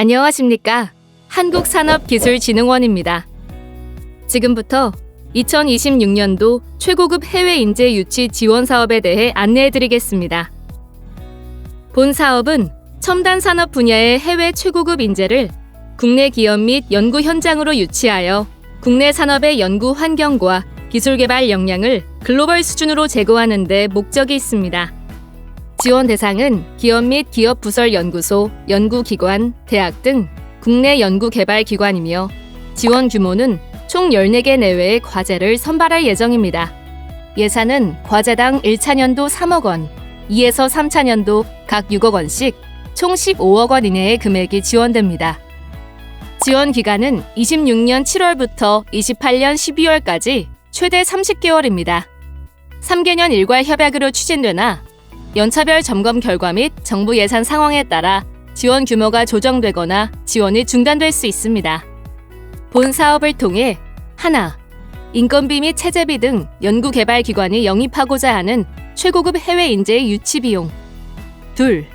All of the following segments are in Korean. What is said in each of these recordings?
안녕하십니까? 한국산업기술진흥원입니다. 지금부터 2026년도 최고급 해외 인재 유치 지원 사업에 대해 안내해드리겠습니다. 본 사업은 첨단 산업 분야의 해외 최고급 인재를 국내 기업 및 연구 현장으로 유치하여 국내 산업의 연구 환경과 기술 개발 역량을 글로벌 수준으로 제고하는 데 목적이 있습니다. 지원 대상은 기업 및 기업 부설 연구소, 연구기관, 대학 등 국내 연구개발기관이며 지원 규모는 총 14개 내외의 과제를 선발할 예정입니다. 예산은 과제당 1차년도 3억 원, 2에서 3차년도 각 6억 원씩 총 15억 원 이내의 금액이 지원됩니다. 지원 기간은 26년 7월부터 28년 12월까지 최대 30개월입니다. 3개년 일괄 협약으로 추진되나 연차별 점검 결과 및 정부 예산 상황에 따라 지원 규모가 조정되거나 지원이 중단될 수 있습니다. 본 사업을 통해 하나, 인건비 및 체재비 등 연구개발기관이 영입하고자 하는 최고급 해외 인재의 유치 비용. 둘,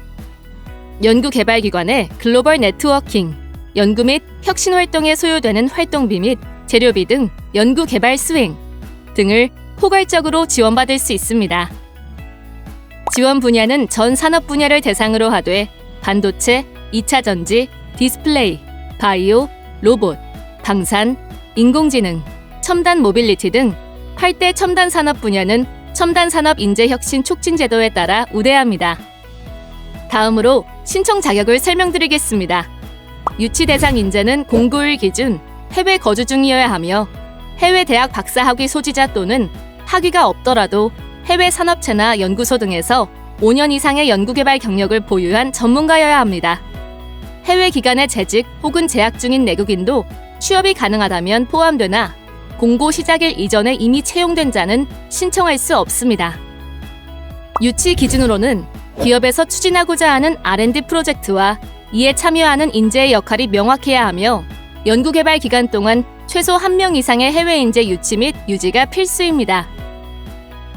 연구개발기관의 글로벌 네트워킹, 연구 및 혁신 활동에 소요되는 활동비 및 재료비 등 연구개발 수행 등을 포괄적으로 지원받을 수 있습니다. 지원 분야는 전 산업 분야를 대상으로 하되 반도체, 2차 전지, 디스플레이, 바이오, 로봇, 방산, 인공지능, 첨단 모빌리티 등 8대 첨단 산업 분야는 첨단 산업 인재 혁신 촉진 제도에 따라 우대합니다. 다음으로 신청 자격을 설명드리겠습니다. 유치 대상 인재는 공고일 기준 해외 거주 중이어야 하며 해외 대학 박사학위 소지자 또는 학위가 없더라도 해외 산업체나 연구소 등에서 5년 이상의 연구개발 경력을 보유한 전문가여야 합니다. 해외 기관에 재직 혹은 재학 중인 내국인도 취업이 가능하다면 포함되나 공고 시작일 이전에 이미 채용된 자는 신청할 수 없습니다. 유치 기준으로는 기업에서 추진하고자 하는 R&D 프로젝트와 이에 참여하는 인재의 역할이 명확해야 하며 연구개발 기간 동안 최소 1명 이상의 해외 인재 유치 및 유지가 필수입니다.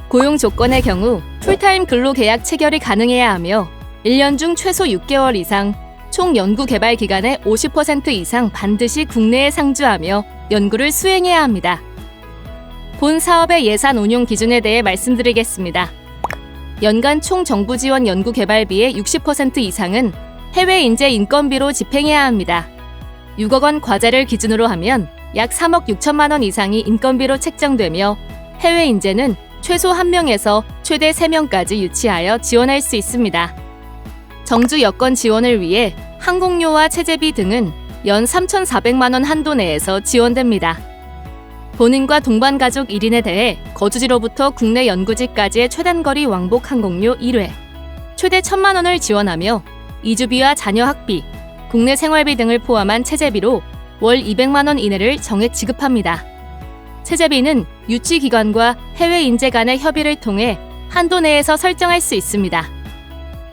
고용 조건의 경우 풀타임 근로계약 체결이 가능해야 하며 1년 중 최소 6개월 이상, 총 연구개발 기간의 50% 이상 반드시 국내에 상주하며 연구를 수행해야 합니다. 본 사업의 예산 운용 기준에 대해 말씀드리겠습니다. 연간 총 정부 지원 연구개발비의 60% 이상은 해외 인재 인건비로 집행해야 합니다. 6억 원 과제를 기준으로 하면 약 3억 6천만 원 이상이 인건비로 책정되며 해외 인재는 최소 1명에서 최대 3명까지 유치하여 지원할 수 있습니다. 정주 여건 지원을 위해 항공료와 체재비 등은 연 3,400만 원 한도 내에서 지원됩니다. 본인과 동반 가족 1인에 대해 거주지로부터 국내 연구지까지의 최단거리 왕복 항공료 1회, 최대 1,000만 원을 지원하며 이주비와 자녀 학비, 국내 생활비 등을 포함한 체재비로 월 200만 원 이내를 정액 지급합니다. 체재비는 유치기관과 해외 인재 간의 협의를 통해 한도 내에서 설정할 수 있습니다.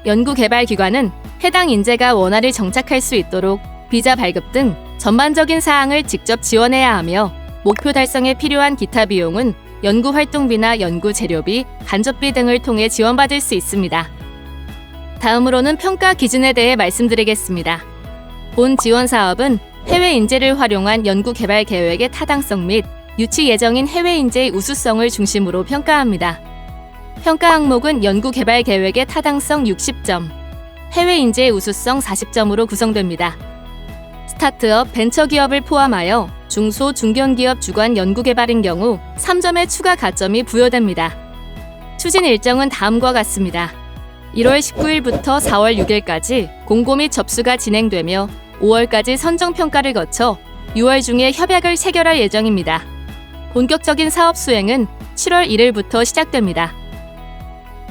연구개발기관은 해당 인재가 원활히 정착할 수 있도록 비자 발급 등 전반적인 사항을 직접 지원해야 하며 목표 달성에 필요한 기타 비용은 연구활동비나 연구재료비, 간접비 등을 통해 지원받을 수 있습니다. 다음으로는 평가 기준에 대해 말씀드리겠습니다. 본 지원 사업은 해외 인재를 활용한 연구개발 계획의 타당성 및 유치 예정인 해외 인재의 우수성을 중심으로 평가합니다. 평가 항목은 연구개발 계획의 타당성 60점, 해외 인재의 우수성 40점으로 구성됩니다. 스타트업, 벤처기업을 포함하여 중소, 중견기업 주관 연구개발인 경우 3점의 추가 가점이 부여됩니다. 추진 일정은 다음과 같습니다. 1월 19일부터 4월 6일까지 공고 및 접수가 진행되며 5월까지 선정평가를 거쳐 6월 중에 협약을 체결할 예정입니다. 본격적인 사업 수행은 7월 1일부터 시작됩니다.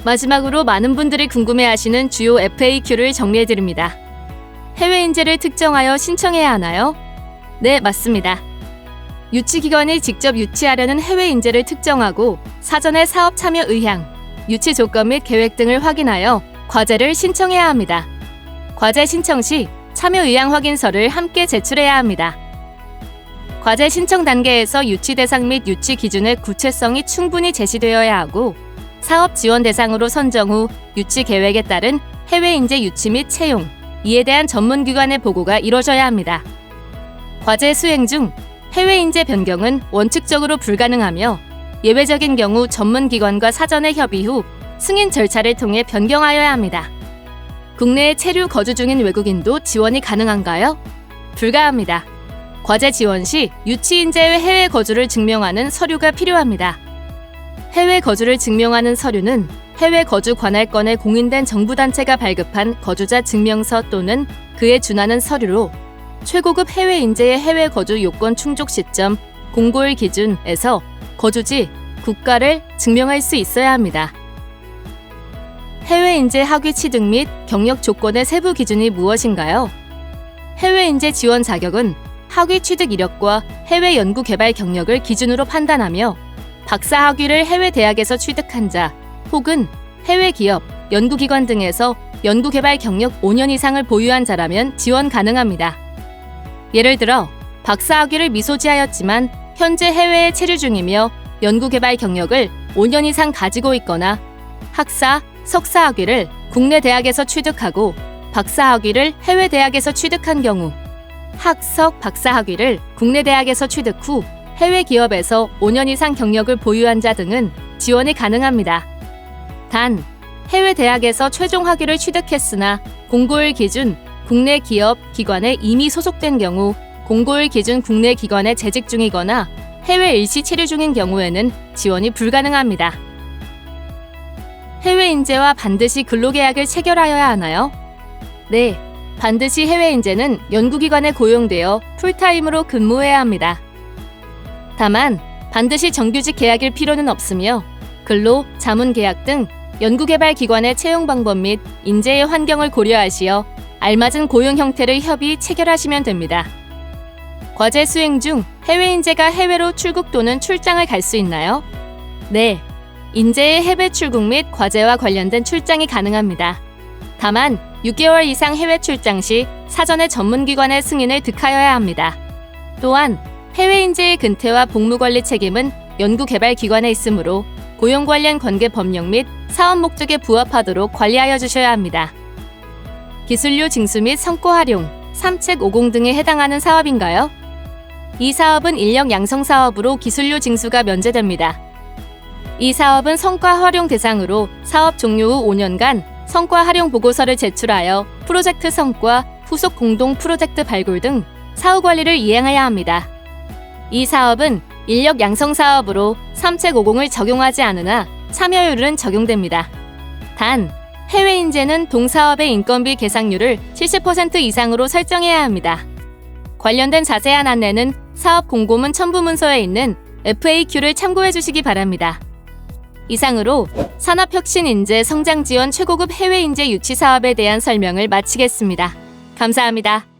마지막으로 많은 분들이 궁금해하시는 주요 FAQ를 정리해드립니다. 해외 인재를 특정하여 신청해야 하나요? 네, 맞습니다. 유치기관이 직접 유치하려는 해외 인재를 특정하고 사전에 사업 참여 의향, 유치 조건 및 계획 등을 확인하여 과제를 신청해야 합니다. 과제 신청 시 참여 의향 확인서를 함께 제출해야 합니다. 과제 신청 단계에서 유치 대상 및 유치 기준의 구체성이 충분히 제시되어야 하고 사업 지원 대상으로 선정 후 유치 계획에 따른 해외 인재 유치 및 채용, 이에 대한 전문기관의 보고가 이뤄져야 합니다. 과제 수행 중 해외 인재 변경은 원칙적으로 불가능하며 예외적인 경우 전문기관과 사전에 협의 후 승인 절차를 통해 변경하여야 합니다. 국내에 체류 거주 중인 외국인도 지원이 가능한가요? 불가합니다. 과제 지원 시 유치 인재의 해외 거주를 증명하는 서류가 필요합니다. 해외 거주를 증명하는 서류는 해외 거주 관할권에 공인된 정부단체가 발급한 거주자 증명서 또는 그에 준하는 서류로 최고급 해외 인재의 해외 거주 요건 충족 시점 공고일 기준에서 거주지, 국가를 증명할 수 있어야 합니다. 해외 인재 학위 취득 및 경력 조건의 세부 기준이 무엇인가요? 해외 인재 지원 자격은 학위 취득 이력과 해외 연구 개발 경력을 기준으로 판단하며 박사 학위를 해외 대학에서 취득한 자 혹은 해외 기업, 연구기관 등에서 연구개발 경력 5년 이상을 보유한 자라면 지원 가능합니다. 예를 들어 박사 학위를 미소지하였지만 현재 해외에 체류 중이며 연구개발 경력을 5년 이상 가지고 있거나 학사, 석사 학위를 국내 대학에서 취득하고 박사 학위를 해외 대학에서 취득한 경우 학석 박사 학위를 국내 대학에서 취득 후 해외 기업에서 5년 이상 경력을 보유한 자 등은 지원이 가능합니다. 단, 해외 대학에서 최종 학위를 취득했으나 공고일 기준 국내 기업, 기관에 이미 소속된 경우 공고일 기준 국내 기관에 재직 중이거나 해외 일시 체류 중인 경우에는 지원이 불가능합니다. 해외 인재와 반드시 근로계약을 체결하여야 하나요? 네, 반드시 해외 인재는 연구기관에 고용되어 풀타임으로 근무해야 합니다. 다만 반드시 정규직 계약일 필요는 없으며 근로, 자문계약 등 연구개발 기관의 채용 방법 및 인재의 환경을 고려하시어 알맞은 고용 형태를 협의 체결하시면 됩니다. 과제 수행 중 해외 인재가 해외로 출국 또는 출장을 갈 수 있나요? 네, 인재의 해외 출국 및 과제와 관련된 출장이 가능합니다. 다만 6개월 이상 해외 출장 시 사전에 전문기관의 승인을 득하여야 합니다. 또한 해외 인재의 근태와 복무관리 책임은 연구개발기관에 있으므로 고용 관련 관계 법령 및 사업 목적에 부합하도록 관리하여 주셔야 합니다. 기술료 징수 및 성과 활용, 삼책 50 등에 해당하는 사업인가요? 이 사업은 인력 양성 사업으로 기술료 징수가 면제됩니다. 이 사업은 성과 활용 대상으로 사업 종료 후 5년간 성과 활용 보고서를 제출하여 프로젝트 성과, 후속 공동 프로젝트 발굴 등 사후 관리를 이행해야 합니다. 이 사업은 인력 양성 사업으로 삼책 50을 적용하지 않으나 참여율은 적용됩니다. 단, 해외 인재는 동사업의 인건비 계상률을 70% 이상으로 설정해야 합니다. 관련된 자세한 안내는 사업 공고문 첨부문서에 있는 FAQ를 참고해 주시기 바랍니다. 이상으로 산업혁신인재 성장지원 최고급 해외인재 유치 사업에 대한 설명을 마치겠습니다. 감사합니다.